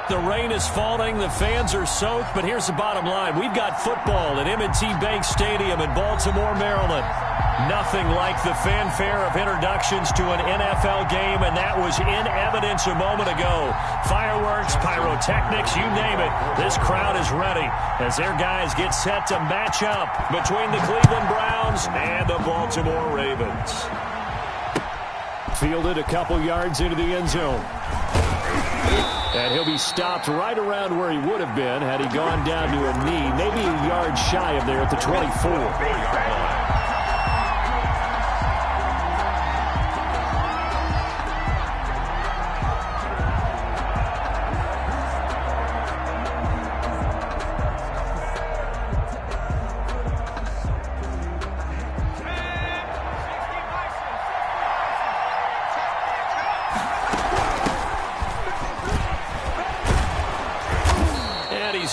The rain is falling, the fans are soaked, but here's the bottom line. We've got football at M&T Bank Stadium in Baltimore, Maryland. Nothing like the fanfare of introductions to an NFL game, and that was in evidence a moment ago. Fireworks, pyrotechnics, you name it. This crowd is ready as their guys get set to match up between the Cleveland Browns and the Baltimore Ravens. Fielded a couple yards into the end zone. And he'll be stopped right around where he would have been had he gone down to a knee, maybe a yard shy of there at the 24.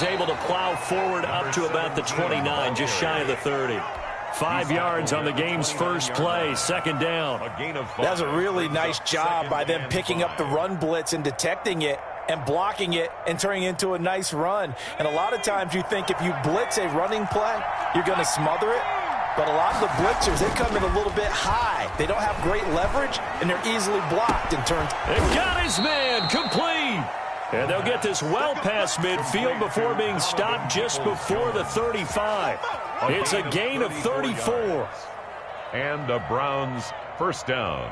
Able to plow forward up to about the 29, just shy of the 30. 5 yards on the game's first play, second down. That's a really nice job by them picking up the run blitz and detecting it and blocking it and turning it into a nice run. And a lot of times you think if you blitz a running play, you're going to smother it. But a lot of the blitzers, they come in a little bit high. They don't have great leverage, and they're easily blocked and turned. They've got his man complete. And they'll get this well past midfield before being stopped just before the 35. It's a gain of 34. And the Browns first down.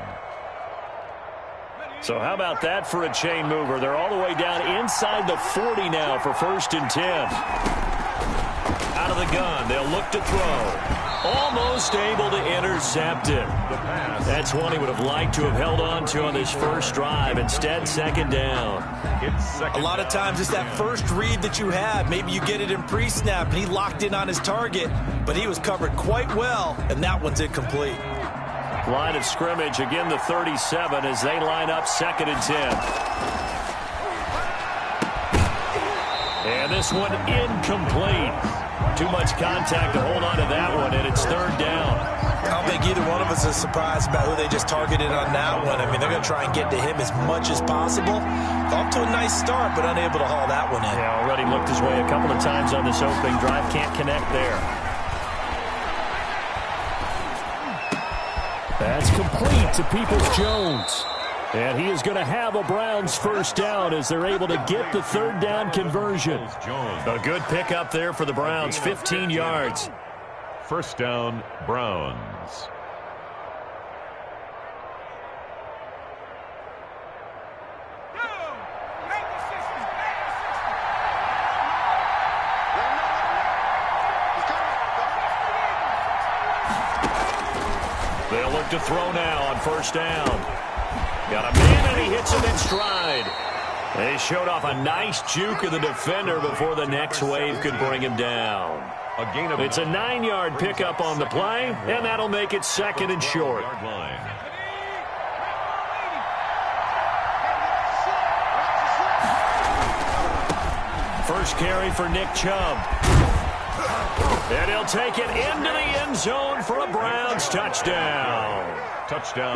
So how about that for a chain mover? They're all the way down inside the 40 now for 1st and 10. Out of the gun, they'll look to throw. Almost able to intercept it. That's one he would have liked to have held on to on this first drive. Instead, second down. A lot of times it's that first read that you have. Maybe you get it in pre-snap, and he locked in on his target, but he was covered quite well, and that one's incomplete. Line of scrimmage, again the 37 as they line up 2nd and 10. And this one incomplete. Too much contact to hold on to that one, and it's 3rd down. I don't think either one of us is surprised about who they just targeted on that one. I mean, they're going to try and get to him as much as possible. Off to a nice start, but unable to haul that one in. Yeah, already looked his way a couple of times on this opening drive. Can't connect there. That's complete to Peoples-Jones. And he is going to have a Browns first down as they're able to get the 3rd down conversion. A good pickup there for the Browns, 15 yards. First down, Browns. They'll look to throw now on 1st down. Got a man, and he hits him in stride. They showed off a nice juke of the defender before the next wave could bring him down. It's a 9-yard pickup on the play, and that'll make it 2nd and short. First carry for Nick Chubb. And he'll take it into the end zone for a Browns touchdown.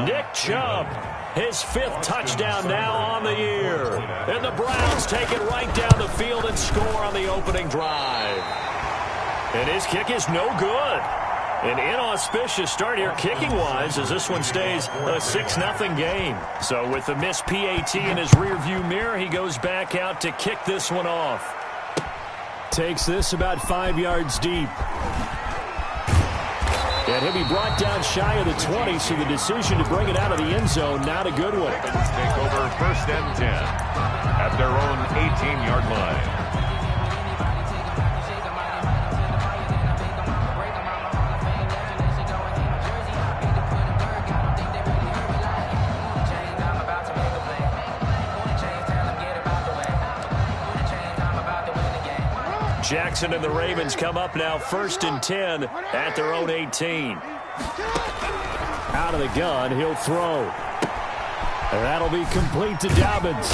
Nick Chubb, his 5th touchdown now on the year. And the Browns take it right down the field and score on the opening drive. And his kick is no good. An inauspicious start here kicking-wise as this one stays a 6-0 game. So with the missed PAT in his rearview mirror, he goes back out to kick this one off. Takes this about 5 yards deep. And he'll be brought down shy of the 20, so the decision to bring it out of the end zone, not a good one. Take over 1st and 10 at their own 18-yard line. Jackson and the Ravens come up now 1st and 10 at their own 18. Out of the gun, he'll throw. And that'll be complete to Dobbins.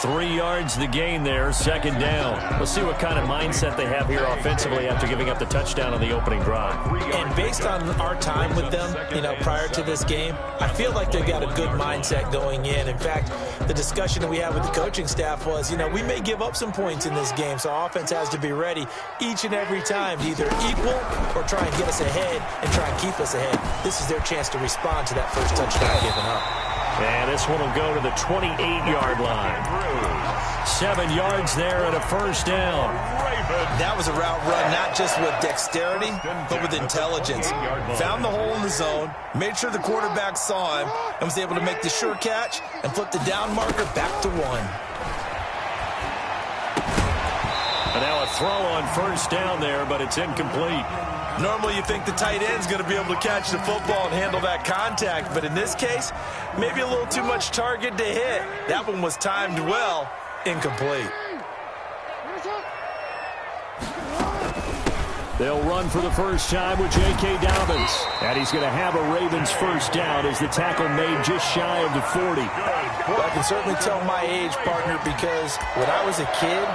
3 yards to gain there, second down. We'll see what kind of mindset they have here offensively after giving up the touchdown on the opening drive. And based on our time with them, prior to this game, I feel like they've got a good mindset going in. In fact, the discussion that we had with the coaching staff was, we may give up some points in this game, so our offense has to be ready each and every time to either equal or try and get us ahead and try and keep us ahead. This is their chance to respond to that first touchdown given up. And this one will go to the 28-yard line. 7 yards there and a first down. That was a route run not just with dexterity, but with intelligence. Found the hole in the zone, made sure the quarterback saw him, and was able to make the sure catch and flip the down marker back to 1. And now a throw on first down there, but it's incomplete. Normally you think the tight end's going to be able to catch the football and handle that contact, but in this case, maybe a little too much target to hit. That one was timed well, incomplete. They'll run for the first time with J.K. Dobbins. And he's going to have a Ravens first down as the tackle made just shy of the 40. Well, I can certainly tell my age, partner, because when I was a kid,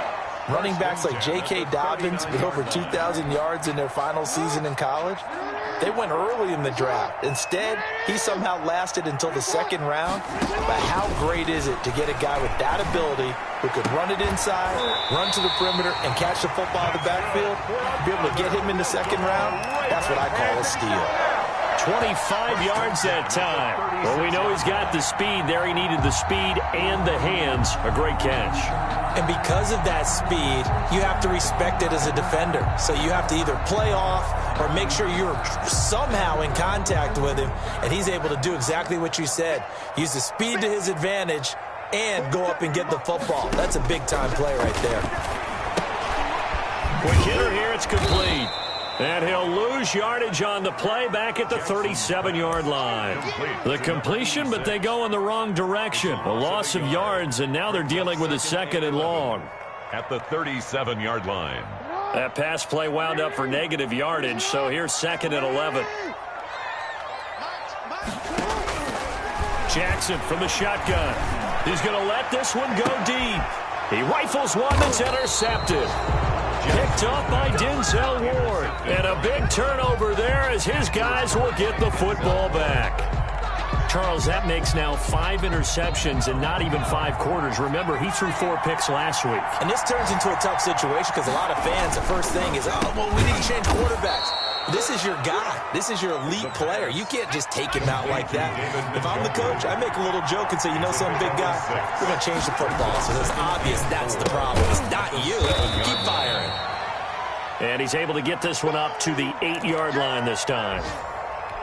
running backs like J.K. Dobbins with over 2,000 yards in their final season in college, they went early in the draft. Instead, he somehow lasted until the second round. But how great is it to get a guy with that ability who could run it inside, run to the perimeter, and catch the football in the backfield? Be able to get him in the second round, that's what I call a steal. 25 yards that time. Well, we know he's got the speed there. He needed the speed and the hands. A great catch. And because of that speed, you have to respect it as a defender. So you have to either play off or make sure you're somehow in contact with him, and he's able to do exactly what you said. Use the speed to his advantage and go up and get the football. That's a big-time play right there. Quick hitter here. It's complete. And he'll lose yardage on the play back at the 37-yard line. The completion, but they go in the wrong direction. A loss of yards, and now they're dealing with a second and long. At the 37-yard line. That pass play wound up for negative yardage, so here's second and 11. Jackson from the shotgun. He's going to let this one go deep. He rifles one that's intercepted. Picked off by Denzel Ward. And a big turnover there as his guys will get the football back. Charles, that makes now 5 interceptions in not even 5 quarters. Remember, he threw 4 picks last week. And this turns into a tough situation because a lot of fans, the first thing is, we need to change quarterbacks. This is your guy. This is your elite player. You can't just take him out like that. If I'm the coach, I make a little joke and say, some big guy, we're going to change the football. So it's obvious that's the problem. It's not you. Keep firing. And he's able to get this one up to the 8-yard line this time.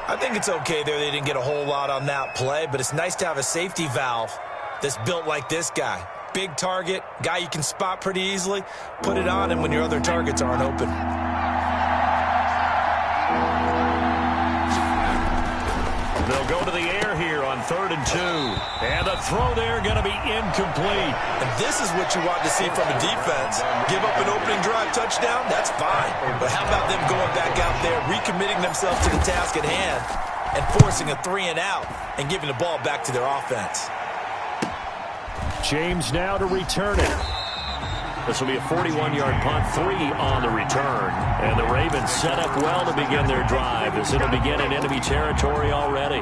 I think it's okay there. They didn't get a whole lot on that play, but it's nice to have a safety valve that's built like this guy. Big target, guy you can spot pretty easily. Put it on him when your other targets aren't open. They'll go to the air here on 3rd and 2. And the throw there going to be incomplete. And this is what you want to see from a defense. Give up an opening drive touchdown, that's fine. But how about them going back out there, recommitting themselves to the task at hand, and forcing a 3-and-out and giving the ball back to their offense. James now to return it. This will be a 41-yard punt, 3 on the return. And the Ravens set up well to begin their drive as it'll begin in enemy territory already.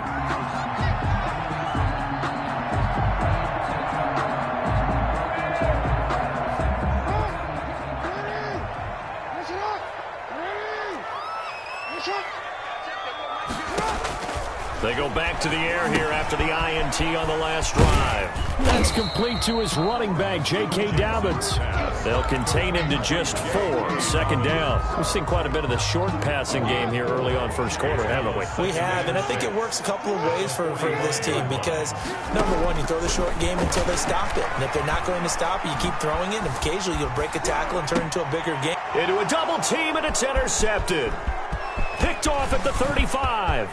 They go back to the air here after the INT on the last drive. That's complete to his running back, J.K. Dobbins. They'll contain him to just 4. Second down. We've seen quite a bit of the short passing game here early on first quarter, haven't we? We have, and I think it works a couple of ways for this team because, number one, you throw the short game until they stop it. And if they're not going to stop it, you keep throwing it, and occasionally you'll break a tackle and turn it into a bigger game. Into a double team, and it's intercepted. Picked off at the 35.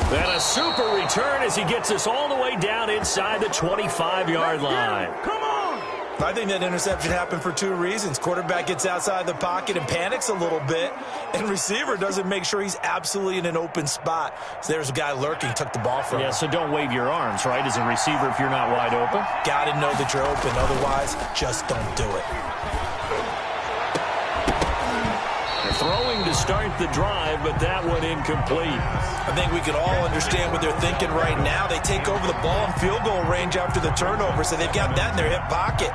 And a super return as he gets us all the way down inside the 25-yard line. Come on! I think that interception happened for two reasons. Quarterback gets outside the pocket and panics a little bit, and receiver doesn't make sure he's absolutely in an open spot. So there's a guy lurking, took the ball from him. Yeah, so don't wave your arms, right, as a receiver if you're not wide open. Got to know that you're open. Otherwise, just don't do it. Throwing to start the drive, but that one incomplete. I think we can all understand what they're thinking right now. They take over the ball in field goal range after the turnover, so they've got that in their hip pocket.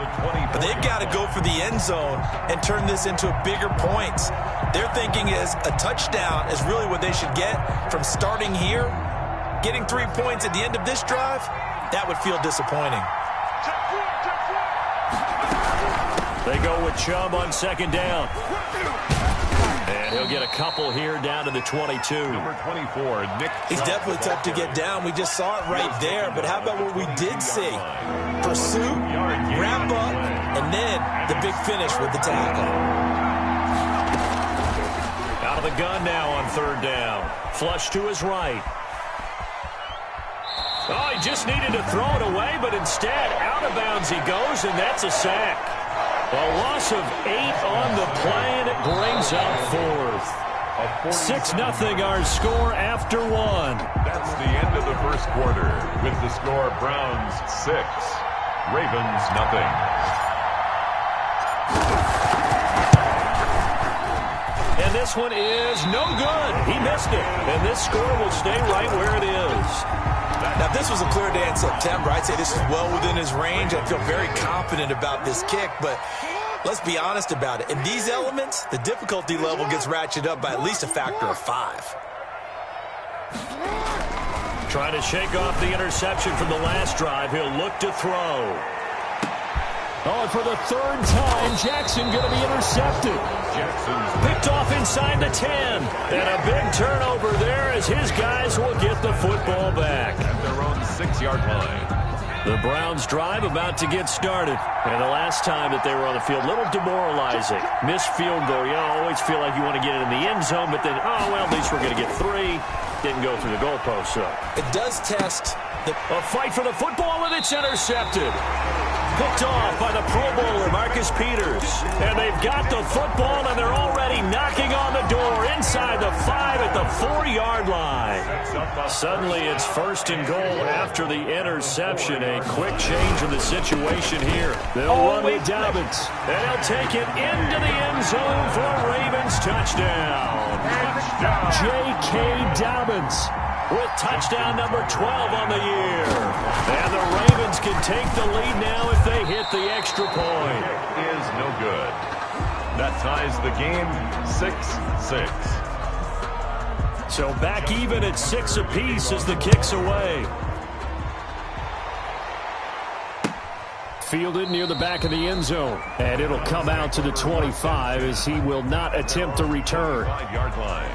But they've got to go for the end zone and turn this into bigger points. Their thinking is a touchdown is really what they should get from starting here. Getting 3 points at the end of this drive, that would feel disappointing. They go with Chubb on second down. And he'll get a couple here down to the 22. Number 24, Nick. He's definitely tough to get down. We just saw it right there. But how about what we did see? Pursuit, wrap up, and then the big finish with the tackle. Out of the gun now on third down. Flush to his right. Oh, he just needed to throw it away, but instead, out of bounds he goes, and that's a sack. A loss of 8 on the play, and it brings up fourth. 6-0 our score after one. That's the end of the first quarter with the score Browns 6, Ravens nothing. And this one is no good. He missed it. And this score will stay right where it is. Now, if this was a clear day in September, I'd say this is well within his range. I feel very confident about this kick, but let's be honest about it. In these elements, the difficulty level gets ratcheted up by at least a factor of 5. Trying to shake off the interception from the last drive. He'll look to throw. Oh, and for the third time, Jackson going to be intercepted. Picked off inside the 10. And a big turnover there as his guys will get the football back. At their own 6-yard line. The Browns drive about to get started. And the last time that they were on the field, a little demoralizing. Missed field goal. You always feel like you want to get it in the end zone, but then, oh, well, at least we're going to get 3. Didn't go through the goalpost, so. It does test a fight for the football, and it's intercepted. Picked off by the Pro Bowler, Marcus Peters. And they've got the football, and they're already knocking on the door inside the 5 at the 4-yard line. Suddenly, it's first and goal after the interception. A quick change in the situation here. They'll run with Dobbins, and he'll take it into the end zone for a Ravens touchdown. J.K. Dobbins with touchdown number 12 on the year. And the Ravens can take the lead now if they hit the extra point. Is no good. That ties the game 6-6. So back even at 6 apiece as the kick's away. Fielded near the back of the end zone. And it'll come out to the 25 as he will not attempt to return. 5-yard line.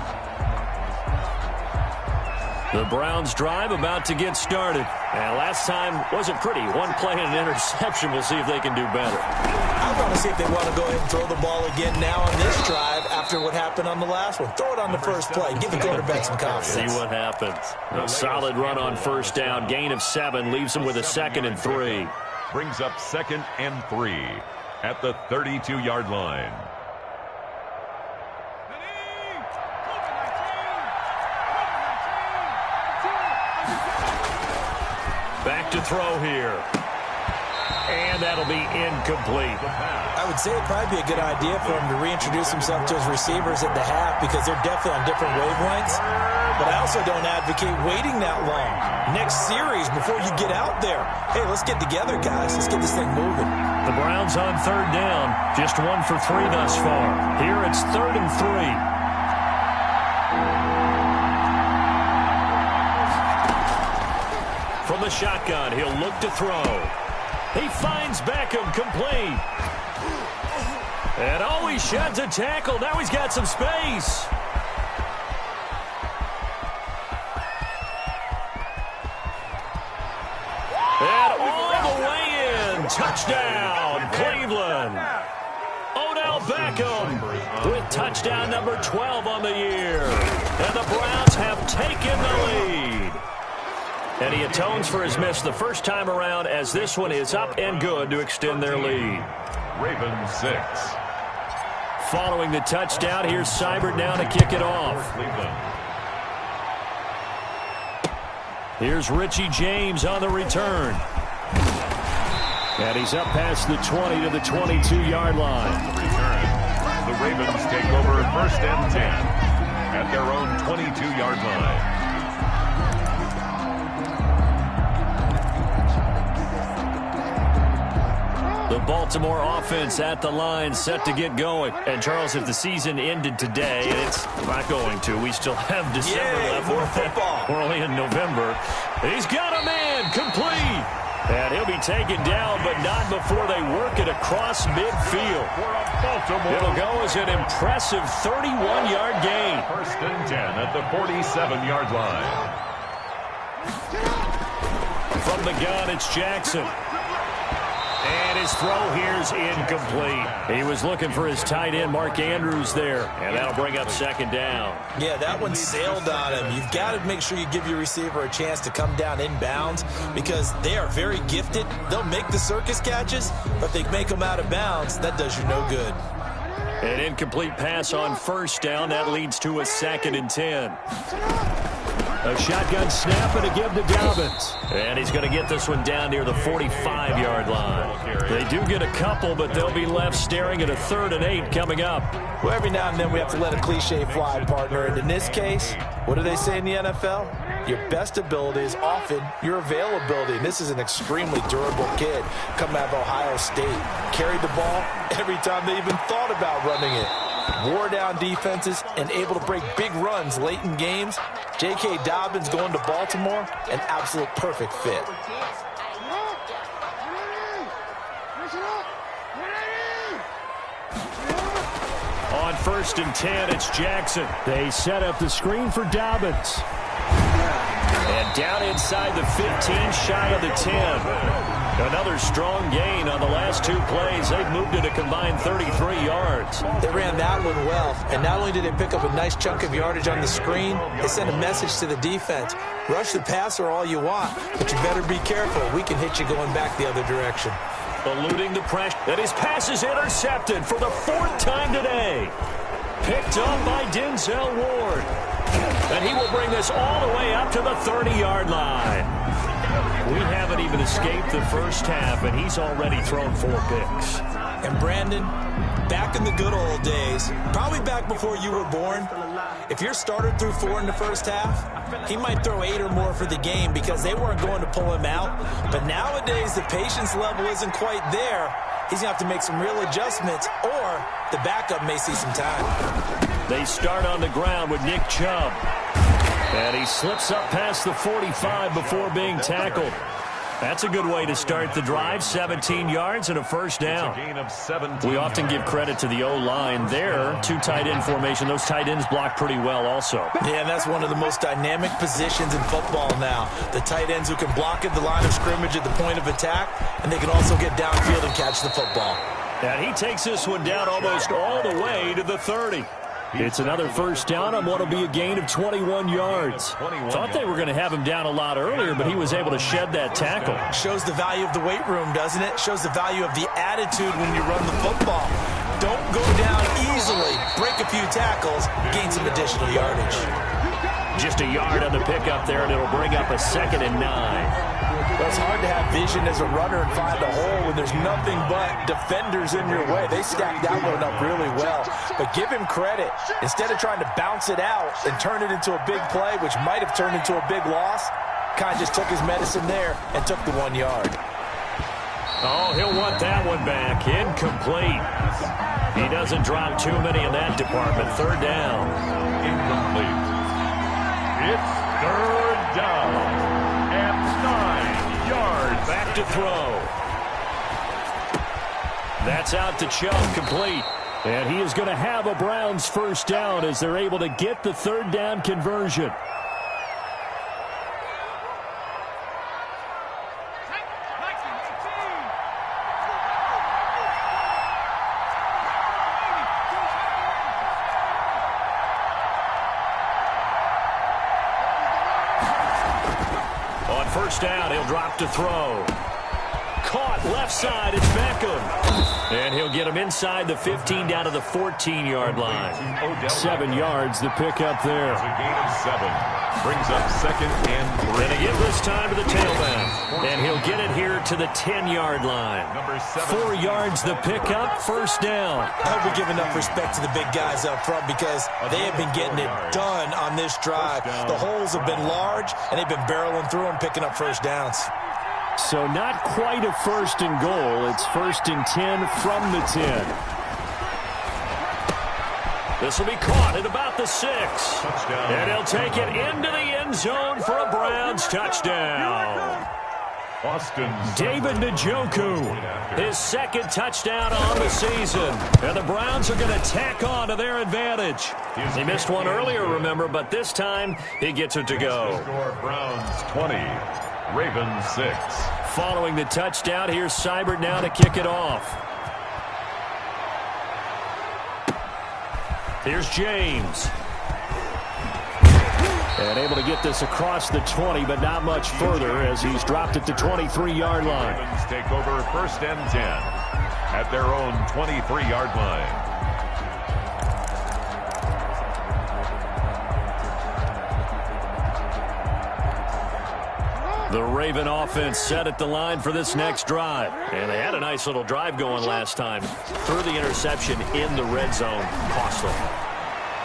The Browns drive about to get started. And last time wasn't pretty. One play and an interception. We'll see if they can do better. I want to see if they want to go ahead and throw the ball again now on this drive after what happened on the last one. Throw it on the first play. Give the quarterback some confidence. See what happens. A solid run on first down. Gain of 7 leaves them with a 2nd and 3. Brings up 2nd and 3 at the 32-yard line. Back to throw here. And that'll be incomplete. I would say it'd probably be a good idea for him to reintroduce himself to his receivers at the half because they're definitely on different wavelengths. But I also don't advocate waiting that long. Next series, before you get out there, hey, let's get together, guys. Let's get this thing moving. The Browns on third down. Just 1 for 3 thus far. Here it's 3rd and 3. From the shotgun, he'll look to throw. He finds Beckham complete. And oh, he sheds a tackle. Now he's got some space. And all the way in. Touchdown, Cleveland. Odell Beckham with touchdown number 12 on the year. And the Browns have taken the lead. And he atones for his miss the first time around as this one is up and good to extend their lead. Ravens 6. Following the touchdown, here's Seibert now to kick it off. Cleveland. Here's Richie James on the return. And he's up past the 20 to the 22-yard line. Return. The Ravens take over 1st and 10 at their own 22-yard line. The Baltimore offense at the line, set to get going. And, Charles, if the season ended today, and it's not going to, we still have December left. More football. We're only in November. He's got a man, complete. And he'll be taken down, but not before they work it across midfield. It'll go as an impressive 31-yard gain. 1st and 10 at the 47-yard line. From the gun, it's Jackson. And his throw here is incomplete. He was looking for his tight end, Mark Andrews, there. And that'll bring up 2nd down. Yeah, that one sailed on him. You've got to make sure you give your receiver a chance to come down inbounds because they are very gifted. They'll make the circus catches, but they make them out of bounds. That does you no good. An incomplete pass on 1st down. That leads to a 2nd and 10. A shotgun snap and a give to Dobbins. And he's going to get this one down near the 45-yard line. They do get a couple, but they'll be left staring at a 3rd and 8 coming up. Well, every now and then we have to let a cliche fly, partner. And in this case, what do they say in the NFL? Your best ability is often your availability. And this is an extremely durable kid coming out of Ohio State. Carried the ball every time they even thought about running it. Wore down defenses and able to break big runs late in games. J.K. Dobbins going to Baltimore, an absolute perfect fit. On 1st and 10, it's Jackson. They set up the screen for Dobbins. And down inside the 15, shy of the 10. Another strong gain on the last 2 plays. They've moved it a combined 33 yards. They ran that one well, and not only did they pick up a nice chunk of yardage on the screen, they sent a message to the defense. Rush the passer all you want, but you better be careful. We can hit you going back the other direction. Eluding the pressure. And his pass is intercepted for the 4th time today. Picked up by Denzel Ward. And he will bring this all the way up to the 30-yard line. We haven't even escaped the first half, and he's already thrown 4 picks. And Brandon, back in the good old days, probably back before you were born, if your starter threw 4 in the first half, he might throw 8 or more for the game because they weren't going to pull him out. But nowadays, the patience level isn't quite there. He's going to have to make some real adjustments, or the backup may see some time. They start on the ground with Nick Chubb. And he slips up past the 45 before being tackled. That's a good way to start the drive. 17 yards and a 1st down. Gain of 17. We often give credit to the O-line there. 2 tight end formation. Those tight ends block pretty well also. Yeah, and that's one of the most dynamic positions in football now. The tight ends who can block at the line of scrimmage at the point of attack, and they can also get downfield and catch the football. And he takes this one down almost all the way to the 30. It's another 1st down on what will be a gain of 21 yards. Thought they were going to have him down a lot earlier, but he was able to shed that tackle. Shows the value of the weight room, doesn't it? Shows the value of the attitude when you run the football. Don't go down easily. Break a few tackles, gain some additional yardage. Just a yard on the pickup there, and it'll bring up a 2nd and 9. Well, it's hard to have vision as a runner and find a hole when there's nothing but defenders in your way. They stacked that one up really well. But give him credit. Instead of trying to bounce it out and turn it into a big play, which might have turned into a big loss, kind of just took his medicine there and took the 1 yard. Oh, he'll want that one back. Incomplete. He doesn't drop too many in that department. 3rd down. Incomplete. It's 3rd down. And 9 yards. Back to throw. That's out to Chubb, complete. And he is going to have a Browns 1st down as they're able to get the 3rd down conversion. first down. He'll drop to throw. Caught left side. It's Beckham. And he'll get him inside the 15 down to the 14-yard line. 7 yards, the pickup there. It's a gain of 7. Brings up 2nd and 3. And they give this time to the tailback. And he'll get it here to the 10-yard line. 4 yards, the pickup, first down. I hope we give enough respect to the big guys up front because they have been getting it done on this drive. The holes have been large, and they've been barreling through them, picking up first downs. So not quite a 1st and goal. It's 1st and 10 from the 10. This will be caught at about the 6. Touchdown. And he'll take it into the end zone for a Browns touchdown. Austin David Njoku, his 2nd touchdown on the season. And the Browns are going to tack on to their advantage. He missed one earlier, remember, but this time he gets it to go. Score Browns 20, Ravens 6. Following the touchdown, here's Seibert now to kick it off. Here's James. And able to get this across the 20, but not much further as he's dropped it to 23-yard line. Ravens take over 1st and 10 at their own 23-yard line. The Raven offense set at the line for this next drive. And they had a nice little drive going last time. Threw the interception in the red zone. Costly.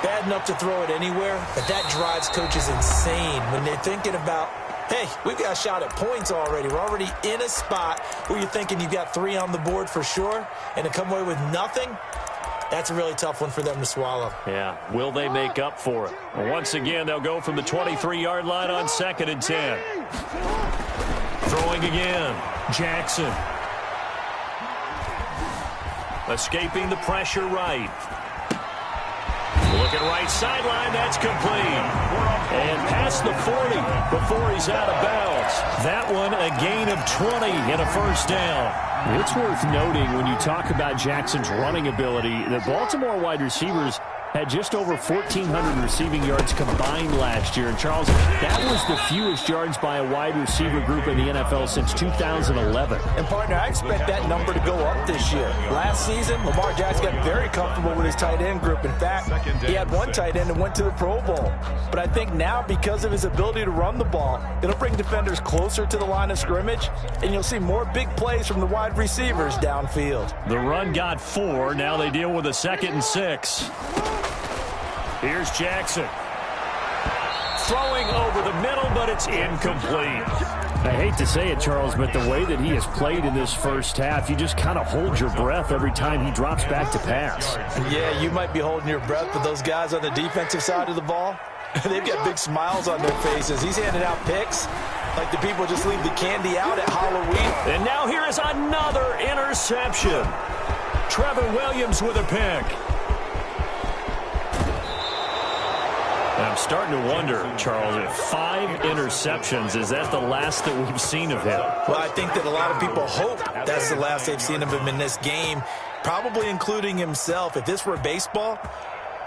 Bad enough to throw it anywhere, but that drives coaches insane when they're thinking about, hey, we've got a shot at points already. We're already in a spot where you're thinking you've got 3 on the board for sure, and to come away with nothing, that's a really tough one for them to swallow. Yeah, will they make up for it? Well, once again, they'll go from the 23-yard line on 2nd and 10. Throwing again, Jackson. Escaping the pressure right. Looking right sideline, that's complete. And past the 40 before he's out of bounds. That one a gain of 20 and a first down. It's worth noting when you talk about Jackson's running ability that Baltimore wide receivers had just over 1,400 receiving yards combined last year. And, Charles, that was the fewest yards by a wide receiver group in the NFL since 2011. And, partner, I expect that number to go up this year. Last season, Lamar Jackson got very comfortable with his tight end group. In fact, he had one tight end and went to the Pro Bowl. But I think now, because of his ability to run the ball, it'll bring defenders closer to the line of scrimmage, and you'll see more big plays from the wide receivers downfield. The run got 4. Now they deal with a 2nd and 6. Here's Jackson. Throwing over the middle, but it's incomplete. I hate to say it, Charles, but the way that he has played in this first half, you just kind of hold your breath every time he drops back to pass. Yeah, you might be holding your breath, but those guys on the defensive side of the ball, they've got big smiles on their faces. He's handing out picks like the people just leave the candy out at Halloween. And now here is another interception. Trevor Williams with a pick. I'm starting to wonder, Charles, if 5 interceptions, is that the last that we've seen of him? Well, I think that a lot of people hope that's the last they've seen of him in this game, probably including himself. If this were baseball,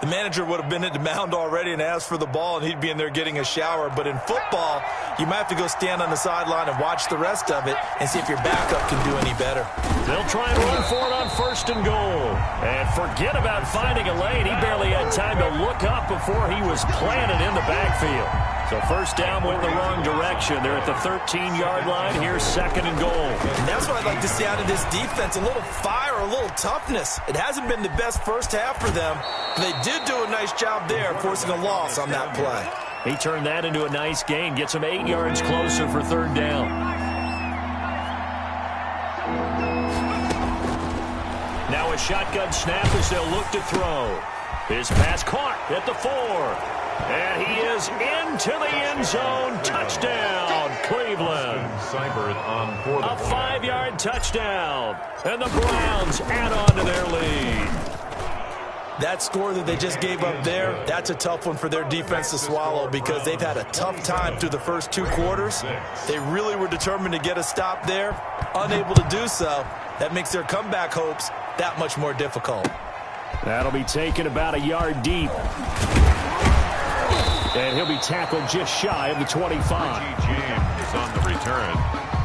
the manager would have been at the mound already and asked for the ball, and he'd be in there getting a shower. But in football, you might have to go stand on the sideline and watch the rest of it and see if your backup can do any better. They'll try and run for it on 1st and goal. And forget about finding a lane. He barely had time to look up before he was planted in the backfield. So first down went the wrong direction. They're at the 13-yard line. Here's 2nd and goal. And that's what I'd like to see out of this defense, a little fire, a little toughness. It hasn't been the best first half for them, but they did do a nice job there, forcing a loss on that play. He turned that into a nice gain, gets him 8 yards closer for 3rd down. Now a shotgun snap as they'll look to throw. His pass caught at the 4. And he is into the end zone. Touchdown, Cleveland. A 5-yard touchdown. And the Browns add on to their lead. That score that they just gave up there, that's a tough one for their defense to swallow because they've had a tough time through the first 2 quarters. They really were determined to get a stop there, unable to do so. That makes their comeback hopes that much more difficult. That'll be taken about a yard deep. And he'll be tackled just shy of the 25. pass on the return.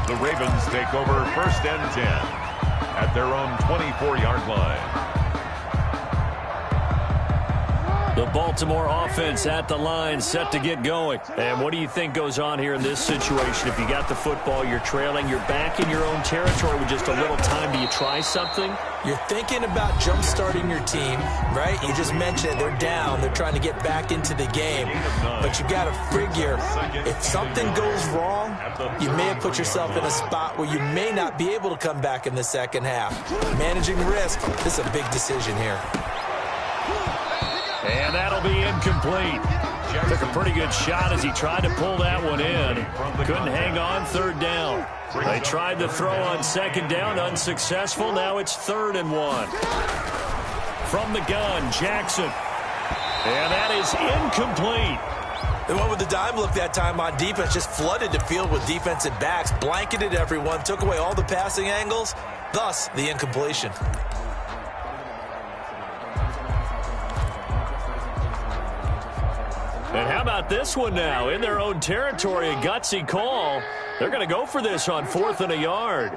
The Ravens take over 1st and 10 at their own 24-yard line. The Baltimore offense at the line, set to get going. And what do you think goes on here in this situation? If you got the football, you're trailing, you're back in your own territory with just a little time. Do you try something? You're thinking about jump-starting your team, right? You just mentioned they're down. They're trying to get back into the game. But you got to figure, if something goes wrong, you may have put yourself in a spot where you may not be able to come back in the second half. Managing risk, this is a big decision here. And that'll be incomplete. Took a pretty good shot as he tried to pull that one in. Couldn't hang on 3rd down. They tried to throw on 2nd down, unsuccessful. Now it's 3rd and 1. From the gun, Jackson. And that is incomplete. They went with the dime look that time on defense, just flooded the field with defensive backs, blanketed everyone, took away all the passing angles, thus the incompletion. And how about this one now? In their own territory, a gutsy call. They're going to go for this on 4th and a yard.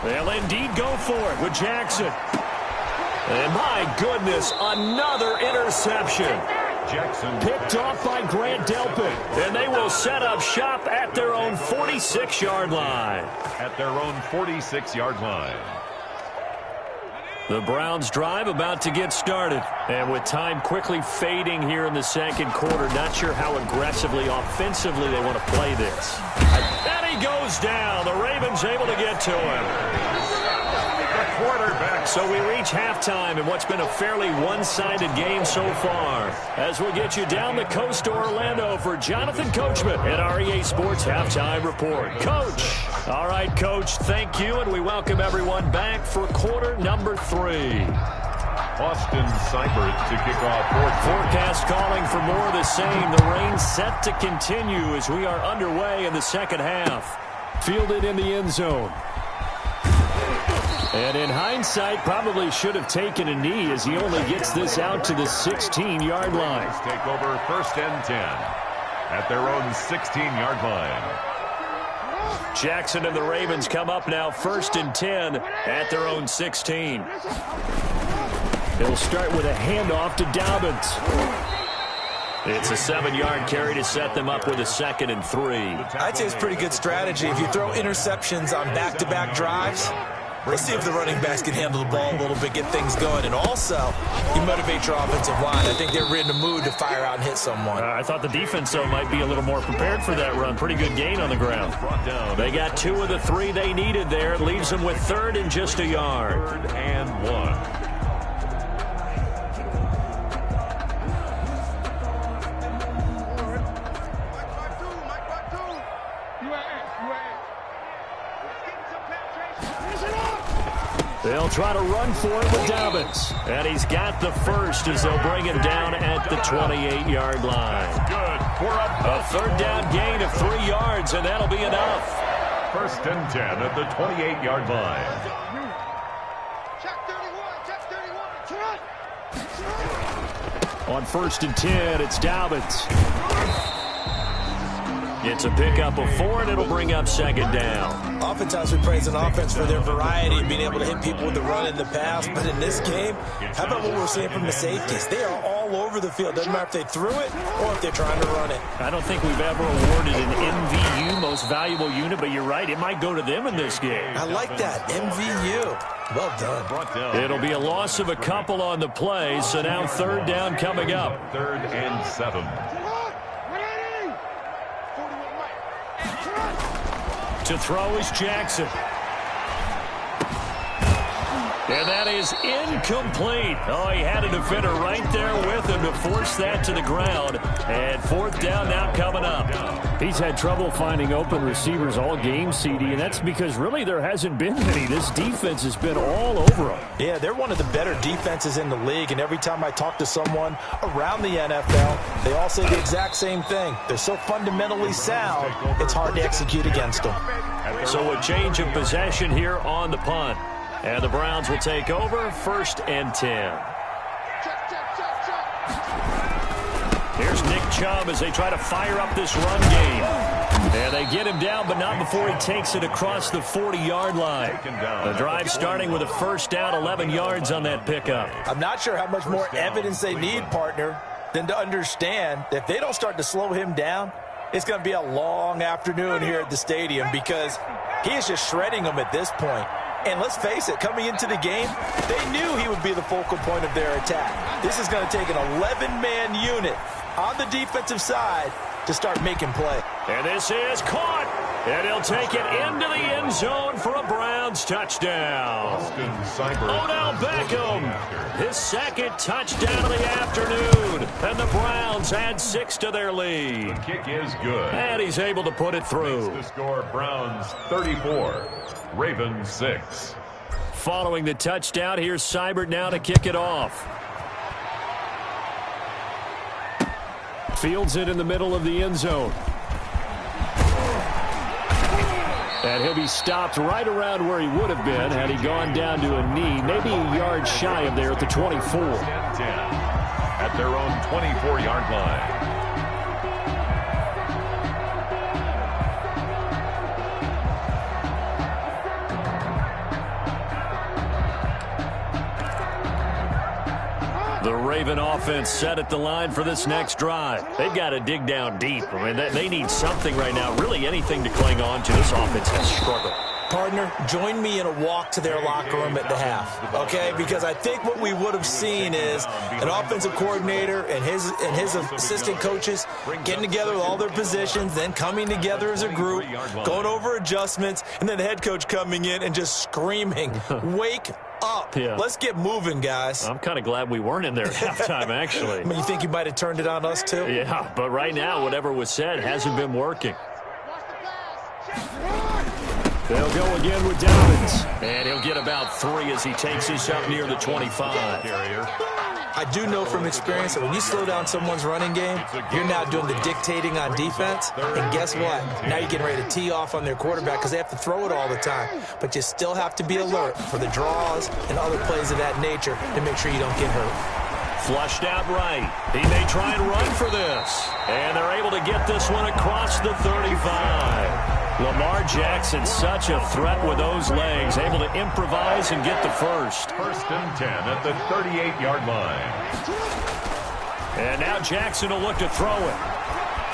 They'll indeed go for it with Jackson. And my goodness, another interception. Jackson Picked off by Grant Delpit. And they will set up shop at their own 46-yard line. at their own 46-yard line. The Browns drive about to get started. And with time quickly fading here in the second quarter, not sure how aggressively, offensively they want to play this. And he goes down. The Ravens able to get to him. The quarterback. So we reach halftime in what's been a fairly one-sided game so far. As we'll get you down the coast to Orlando for Jonathan Coachman at REA Sports Halftime Report. Coach. All right, Coach, thank you, and we welcome everyone back for quarter number 3. Austin Seibert to kick off fourth. Forecast calling for more of the same. The rain set to continue as we are underway in the second half. Fielded in the end zone. And in hindsight, probably should have taken a knee as he only gets this out to the 16-yard line. Take over first and 10 at their own 16-yard line. Jackson and the Ravens come up now first and 10 at their own 16. They'll start with a handoff to Dobbins. It's a 7-yard carry to set them up with a 2nd and 3. I'd say it's pretty good strategy. If you throw interceptions on back-to-back drives, let's see if the running backs can handle the ball a little bit, get things going. And also, you motivate your offensive line. I think they're in the mood to fire out and hit someone. I thought the defense, though, might be a little more prepared for that run. Pretty good gain on the ground. They got 2 of the 3 they needed there. It leaves them with 3rd and just a yard. 3rd and 1. They'll try to run for it with Dobbins. And he's got the first as they'll bring him down at the 28-yard line. Good. A 3rd down gain of 3 yards, and that'll be enough. 1st and 10 at the 28-yard line. On 1st and 10, it's Dobbins. It's a pickup of 4, and it'll bring up 2nd down. Oftentimes we praise an offense for their variety and being able to hit people with the run and the pass. But in this game, how about what we're seeing from the safeties? They are all over the field. Doesn't matter if they threw it or if they're trying to run it. I don't think we've ever awarded an MVU, most valuable unit, but you're right. It might go to them in this game. I like that. MVU. Well done. It'll be a loss of a couple on the play, so now 3rd down coming up. 3rd and 7. To throw is Jackson. And that is incomplete. Oh, he had a defender right there with him to force that to the ground. And 4th down now coming up. He's had trouble finding open receivers all game, CD, and that's because really there hasn't been many. This defense has been all over him. Yeah, they're one of the better defenses in the league, and every time I talk to someone around the NFL, they all say the exact same thing. They're so fundamentally sound, it's hard to execute against them. So a change of possession here on the punt. And the Browns will take over, 1st and 10. Here's Nick Chubb as they try to fire up this run game. And they get him down, but not before he takes it across the 40-yard line. The drive starting with a 1st down, 11 yards on that pickup. I'm not sure how much more evidence they need, partner, than to understand that if they don't start to slow him down, it's going to be a long afternoon here at the stadium because he is just shredding them at this point. And let's face it, coming into the game, they knew he would be the focal point of their attack. This is going to take an 11-man unit on the defensive side to start making play. And this is caught. And he'll take it into the end zone for a Browns touchdown. Odell Beckham, his 2nd touchdown of the afternoon. And the Browns add 6 to their lead. The kick is good. And he's able to put it through. The score, Browns 34, Ravens 6. Following the touchdown, here's Seibert now to kick it off. Fields it in the middle of the end zone. And he'll be stopped right around where he would have been had he gone down to a knee, maybe a yard shy of there at the 24. 10 at their own 24-yard line. The Raven offense set at the line for this next drive. They've got to dig down deep. I mean, they need something right now, really anything to cling on to. This offense has struggled. Partner, join me in a walk to their locker room at the half, okay? Because I think what we would have seen is an offensive coordinator and his assistant coaches getting together with all their positions, then coming together as a group, going over adjustments, and then the head coach coming in and just screaming, wake up. Yeah. Let's get moving, guys. I'm kind of glad we weren't in there at halftime, actually. I mean, you think you might have turned it on us, too? Yeah, but right now, whatever was said hasn't been working. They'll go again with Dobbins. And he'll get about 3 as he takes this up near the 25. I do know from experience that when you slow down someone's running game, you're now doing the dictating on defense. And guess what? Now you're getting ready to tee off on their quarterback because they have to throw it all the time. But you still have to be alert for the draws and other plays of that nature to make sure you don't get hurt. Flushed out right. He may try and run for this. And they're able to get this one across the 35. Lamar Jackson, such a threat with those legs, able to improvise and get the first. 1st and 10 at the 38-yard line. And now Jackson will look to throw it.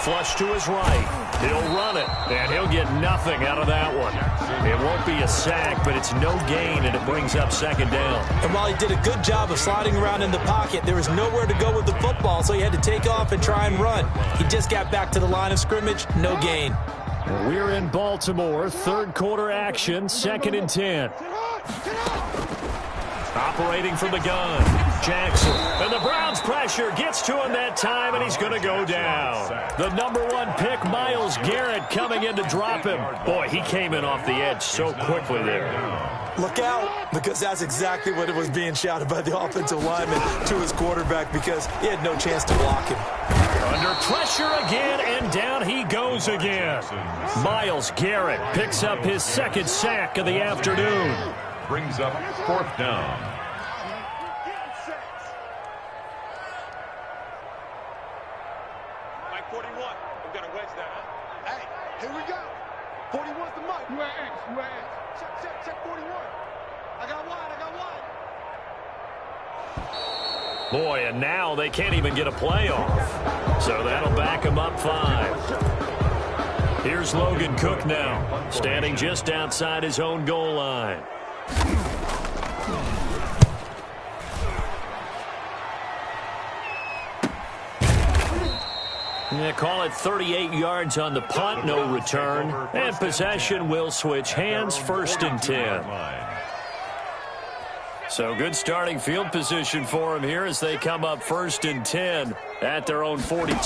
Flush to his right. He'll run it, and he'll get nothing out of that one. It won't be a sack, but it's no gain, and it brings up 2nd down. And while he did a good job of sliding around in the pocket, there was nowhere to go with the football, so he had to take off and try and run. He just got back to the line of scrimmage, no gain. We're in Baltimore, 3rd quarter action, 2nd and 10. Operating from the gun, Jackson. And the Browns pressure gets to him that time, and he's going to go down. The #1 pick, Myles Garrett, coming in to drop him. Boy, he came in off the edge so quickly there. Look out, because that's exactly what it was being shouted by the offensive lineman to his quarterback because he had no chance to block him. Under pressure again, and down he goes again. Myles Garrett picks up his 2nd sack of the afternoon. Brings up 4th down. Mike 41, we've got a wedge there, huh? Hey, here we go. 41's the mic. You at X, you at X. Check 41. I got wide. Boy, and now they can't even get a play off. So that'll back them up 5. Here's Logan Cook now, standing just outside his own goal line. They call it 38 yards on the punt, no return. And possession will switch hands, 1st and 10. So good starting field position for them here as they come up 1st and 10 at their own 42.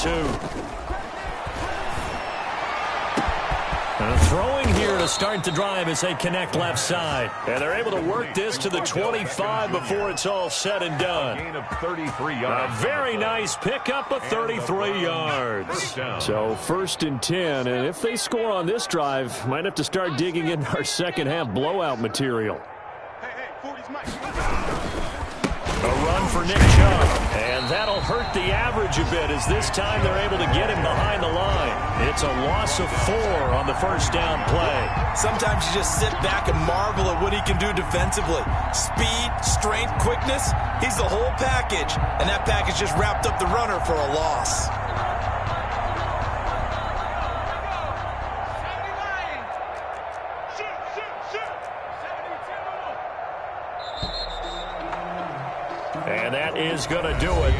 Throwing here to start the drive as they connect left side. And they're able to work this to the 25 before it's all said and done. Gain of 33 yards. A very nice pickup of 33 yards. So 1st and 10, and if they score on this drive, might have to start digging in our second half blowout material. Hey, A run for Nick Chubb, and that'll hurt the average a bit as this time they're able to get him behind the line. It's a loss of 4 on the first down play. Sometimes you just sit back and marvel at what he can do defensively. Speed, strength, quickness, he's the whole package, and that package just wrapped up the runner for a loss. And that is going to do it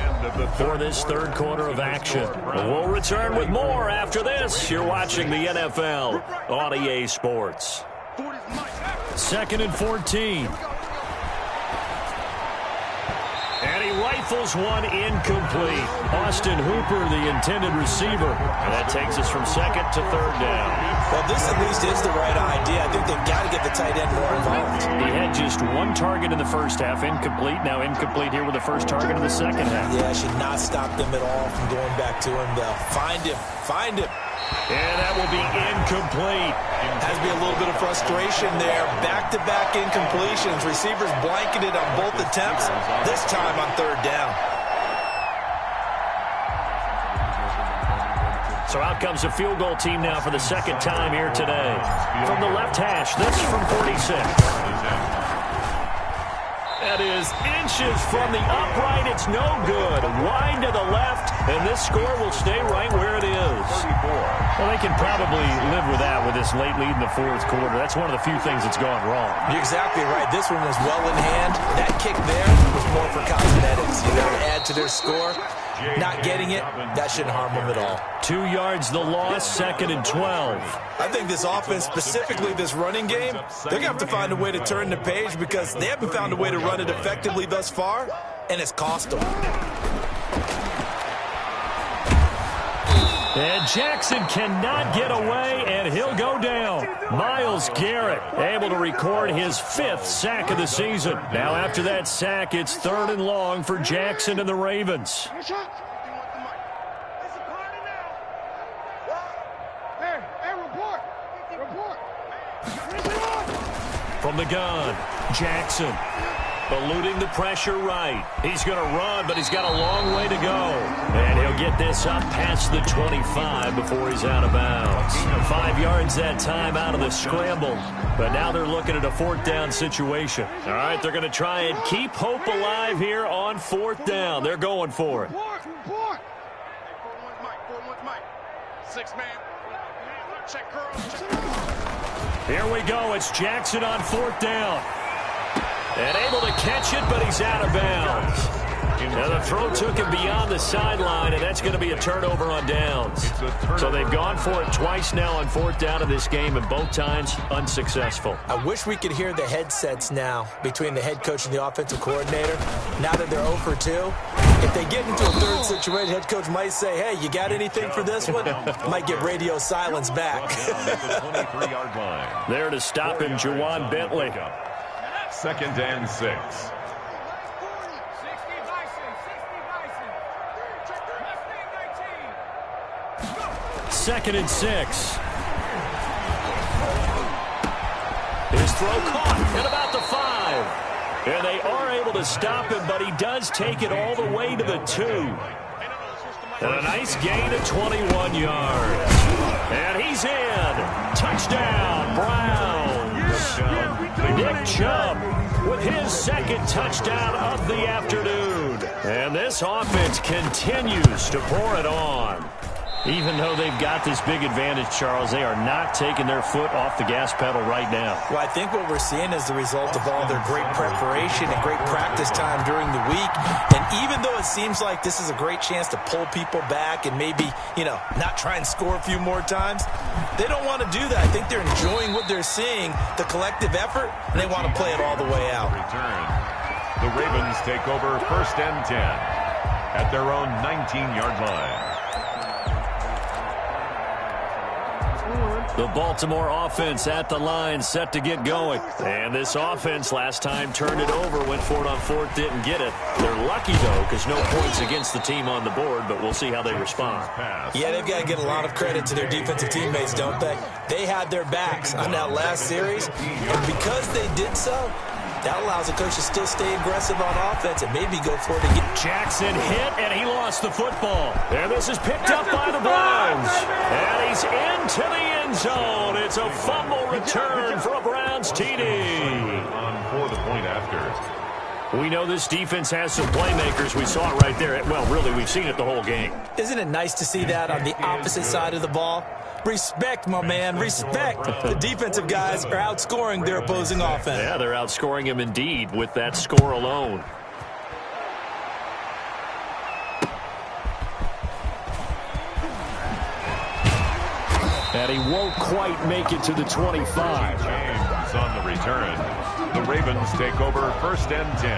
for this third quarter of action. We'll return with more after this. You're watching the NFL on EA Sports. 2nd and 14. And he rifles one incomplete. Austin Hooper, the intended receiver. And that takes us from 2nd to 3rd down. Well, this at least is the right idea. I think they've got to get the tight end more involved. He had just 1 target in the first half, incomplete. Now incomplete here with the first target in the second half. Yeah, should not stop them at all from going back to him. Find him. Find him. And that will be incomplete. Has to be a little bit of frustration there. Back-to-back incompletions. Receivers blanketed on both attempts. This time on 3rd down. So out comes a field goal team now for the second time here today. From the left hash, this from 46. That is inches from the upright. It's no good. Wide to the left, and this score will stay right where it is. Well, they can probably live with that with this late lead in the 4th quarter. That's one of the few things that's gone wrong. You're exactly right. This one was well in hand. That kick there was more for cosmetics. You got to add to their score. Not getting it, that shouldn't harm them at all. 2 yards the loss, 2nd and 12. I think this offense, specifically this running game, they're going to have to find a way to turn the page because they haven't found a way to run it effectively thus far, and it's cost them. And Jackson cannot get away, and he'll go down. Myles Garrett able to record his 5th sack of the season. Now after that sack, it's 3rd and long for Jackson and the Ravens. From the gun, Jackson eluding the pressure right. He's going to run, but he's got a long way to go. And he'll get this up past the 25 before he's out of bounds. 5 yards that time out of the scramble. But now they're looking at a 4th down situation. All right, they're going to try and keep hope alive here on 4th down. They're going for it. 6-man. Check curl. Here we go. It's Jackson on 4th down. And able to catch it, but he's out of bounds. Now the throw took him beyond the sideline, and that's going to be a turnover on downs. So they've gone for it twice now on 4th down in this game, and both times unsuccessful. I wish we could hear the headsets now between the head coach and the offensive coordinator. Now that they're 0 for 2, if they get into a 3rd situation, head coach might say, hey, you got anything for this one? Might get radio silence back. There to stop him, Juwan Bentley. 2nd and 6. 2nd and 6. His throw caught at about the 5. And they are able to stop him, but he does take it all the way to the 2. And a nice gain of 21 yards. And he's in. Touchdown, Browns. Nick Chubb with his 2nd touchdown of the afternoon. And this offense continues to pour it on. Even though they've got this big advantage, Charles, they are not taking their foot off the gas pedal right now. Well, I think what we're seeing is the result of all their great preparation and great practice time during the week. And even though it seems like this is a great chance to pull people back and maybe, not try and score a few more times, they don't want to do that. I think they're enjoying what they're seeing, the collective effort, and they want to play it all the way out. Return. The Ravens take over 1st and 10 at their own 19-yard line. The Baltimore offense at the line, set to get going. And this offense last time turned it over, went for it on 4th, didn't get it. They're lucky, though, because no points against the team on the board, but we'll see how they respond. Yeah, they've got to get a lot of credit to their defensive teammates, don't they? They had their backs on that last series, and because they did so, That allows the coach to still stay aggressive on offense and maybe go for it again. Jackson hit, and he lost the football. And this is picked up by the Browns. And he's into the end zone. It's a fumble return for a Browns TD. For the point after. We know this defense has some playmakers. We saw it right there. Well, really, we've seen it the whole game. Isn't it nice to see that on the opposite side of the ball? Respect, my man, respect. The defensive guys are outscoring their opposing offense. Yeah, they're outscoring him indeed with that score alone. And he won't quite make it to the 25. James on the return. The Ravens take over 1st and 10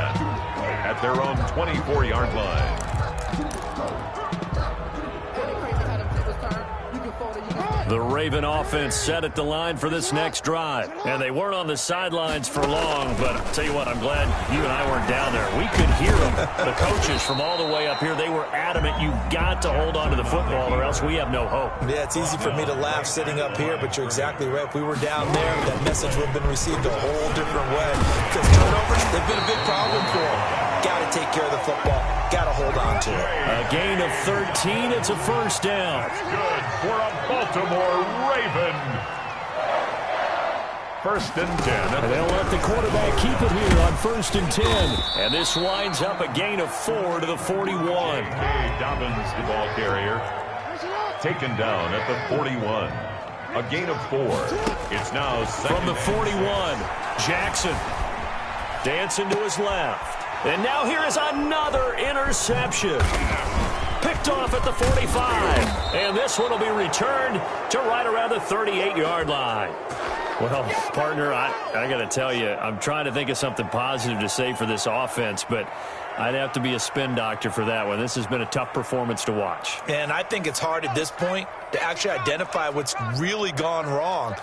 at their own 24-yard line. The Raven offense set at the line for this next drive. And they weren't on the sidelines for long, but I'll tell you what, I'm glad you and I weren't down there. We could hear them. The coaches from all the way up here, they were adamant. You've got to hold on to the football or else we have no hope. Yeah, it's easy for me to laugh sitting up here, but you're exactly right. If we were down there, that message would have been received a whole different way. Because turnovers, they've been a big problem for them. Got to take care of the football. Got to hold on to it. A gain of 13. It's a first down. That's good for a Baltimore Raven. 1st and 10. And they'll let the quarterback keep it here on 1st and 10. And this winds up a gain of 4 to the 41. Dobbins, the ball carrier, taken down at the 41. A gain of 4. It's now from the 41. Jackson dancing to his left. And now here is another interception. Picked off at the 45. And this one will be returned to right around the 38-yard line. Well, partner, I got to tell you, I'm trying to think of something positive to say for this offense, but I'd have to be a spin doctor for that one. This has been a tough performance to watch. And I think it's hard at this point to actually identify what's really gone wrong.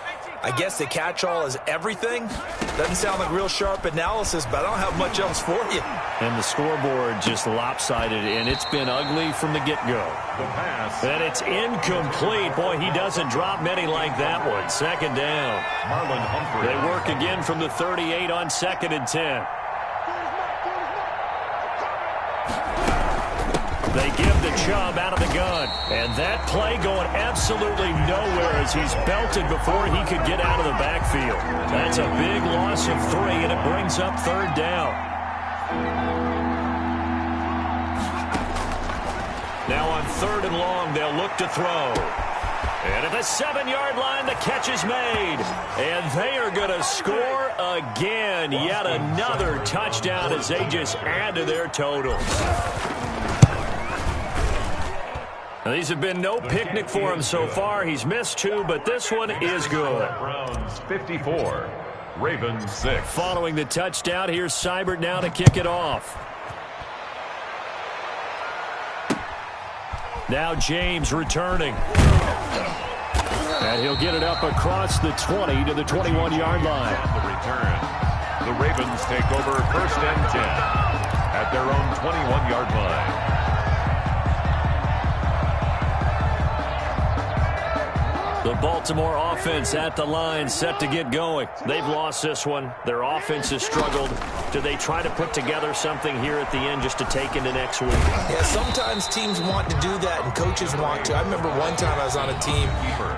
I guess the catch-all is everything. Doesn't sound like real sharp analysis, but I don't have much else for you. And the scoreboard just lopsided, and it's been ugly from the get-go. The pass. And it's incomplete. Boy, he doesn't drop many like that one. 2nd down. Marlon Humphrey. They work again from the 38 on 2nd and 10. They give the Chubb out of the gun. And that play going absolutely nowhere as he's belted before he could get out of the backfield. That's a big loss of 3, and it brings up 3rd down. Now on 3rd and long, they'll look to throw. And at the 7-yard line, the catch is made. And they are going to score again. Yet another touchdown as they just add to their totals. Now, these have been no picnic for him so far. He's missed 2, but this one is good. Browns 54, Ravens 6. Following the touchdown, here's Seibert now to kick it off. Now James returning. And he'll get it up across the 20 to the 21-yard line. On the return, the Ravens take over 1st and 10 at their own 21-yard line. The Baltimore offense at the line, set to get going. They've lost this one. Their offense has struggled. Do they try to put together something here at the end just to take into next week? Yeah, sometimes teams want to do that and coaches want to. I remember one time I was on a team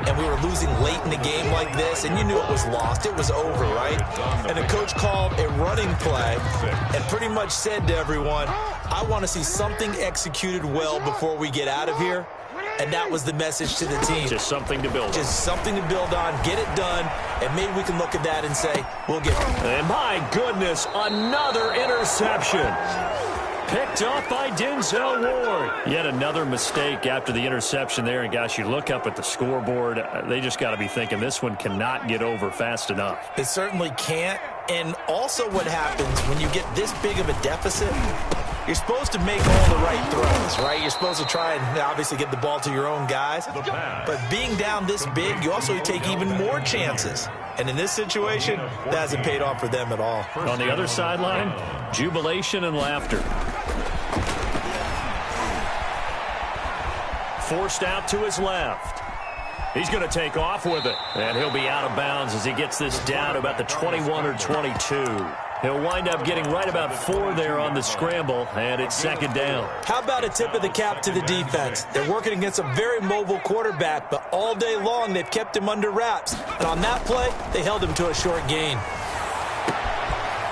and we were losing late in the game like this, and you knew it was lost. It was over, right? And the coach called a running play and pretty much said to everyone, I want to see something executed well before we get out of here. And that was the message to the team. Just something to build on. Just something to build on, get it done, and maybe we can look at that and say, we'll get it. And my goodness, another interception. Picked off by Denzel Ward. Yet another mistake after the interception there. And, gosh, you look up at the scoreboard, they just got to be thinking this one cannot get over fast enough. It certainly can't. And also what happens when you get this big of a deficit, you're supposed to make all the right throws, right? You're supposed to try and obviously get the ball to your own guys. But being down this big, you also take even more chances. And in this situation, that hasn't paid off for them at all. On the other sideline, jubilation and laughter. Forced out to his left. He's going to take off with it. And he'll be out of bounds as he gets this down to about the 21 or 22. He'll wind up getting right about 4 there on the scramble, and it's second down. How about a tip of the cap to the defense? They're working against a very mobile quarterback, but all day long they've kept him under wraps. And on that play, they held him to a short gain.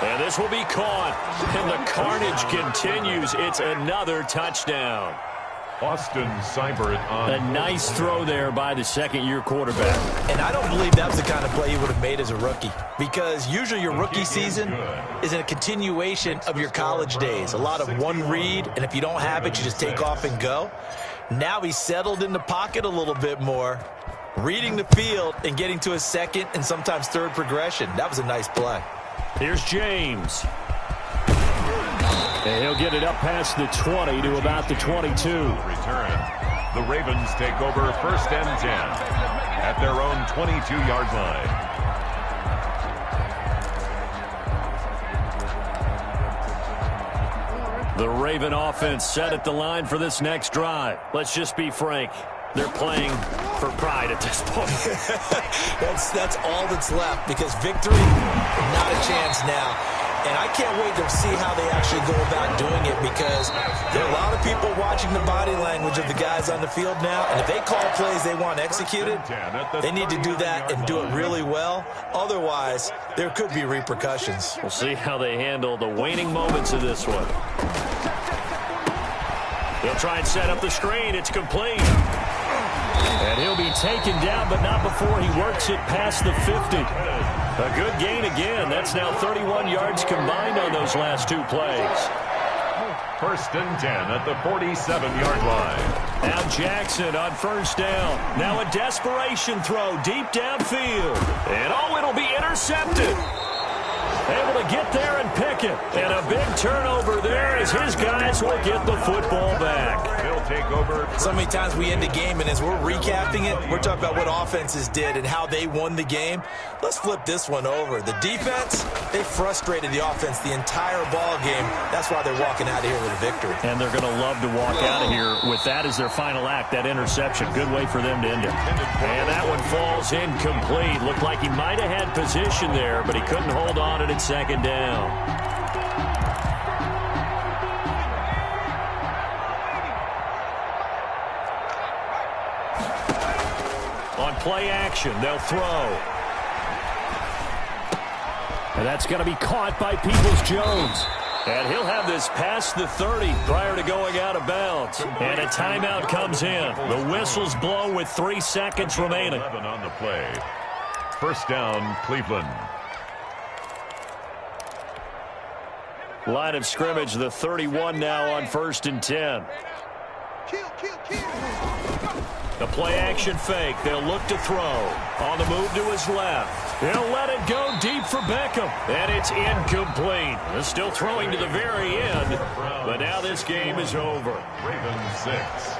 And this will be caught, and the carnage continues. It's another touchdown. Austin Seibert on a nice throw there by the second-year quarterback. And I don't believe that was the kind of play he would have made as a rookie, because usually your rookie season is a continuation of your college days. A lot of one read, and if you don't have it, you just take off and go. Now he's settled in the pocket a little bit more, reading the field and getting to his second and sometimes third progression. That was a nice play. Here's James. And he'll get it up past the 20 to about the 22. Return. The Ravens take over 1st and 10 at their own 22-yard line. The Raven offense set at the line for this next drive. Let's just be frank. They're playing for pride at this point. That's all that's left, because victory, not a chance now. And I can't wait to see how they actually go about doing it, because there are a lot of people watching the body language of the guys on the field now. And if they call plays they want executed, they need to do that and do it really well. Otherwise, there could be repercussions. We'll see how they handle the waning moments of this one. They'll try and set up the screen. It's complete. And he'll be taken down, but not before he works it past the 50. A good gain again. That's now 31 yards combined on those last 2 plays. 1st and 10 at the 47-yard line. Now Jackson on 1st down. Now a desperation throw deep downfield. And it'll be intercepted. Able to get there and pick it. And a big turnover there as his guys will get the football back. They'll take over. So many times we end the game, and as we're recapping it, we're talking about what offenses did and how they won the game. Let's flip this one over. The defense, they frustrated the offense the entire ball game. That's why they're walking out of here with a victory. And they're going to love to walk out of here with that as their final act, that interception. Good way for them to end it. And that one falls incomplete. Looked like he might have had position there, but he couldn't hold on to it. Second down. On play action, they'll throw. And that's going to be caught by Peoples-Jones. And he'll have this past the 30 prior to going out of bounds. And a timeout comes in. The whistles blow with 3 seconds remaining. 11 on the play. 1st down, Cleveland. Line of scrimmage, the 31 now on 1st and 10. The play action fake. They'll look to throw. On the move to his left. He'll let it go deep for Beckham. And it's incomplete. They're still throwing to the very end. But now this game is over. Ravens 6.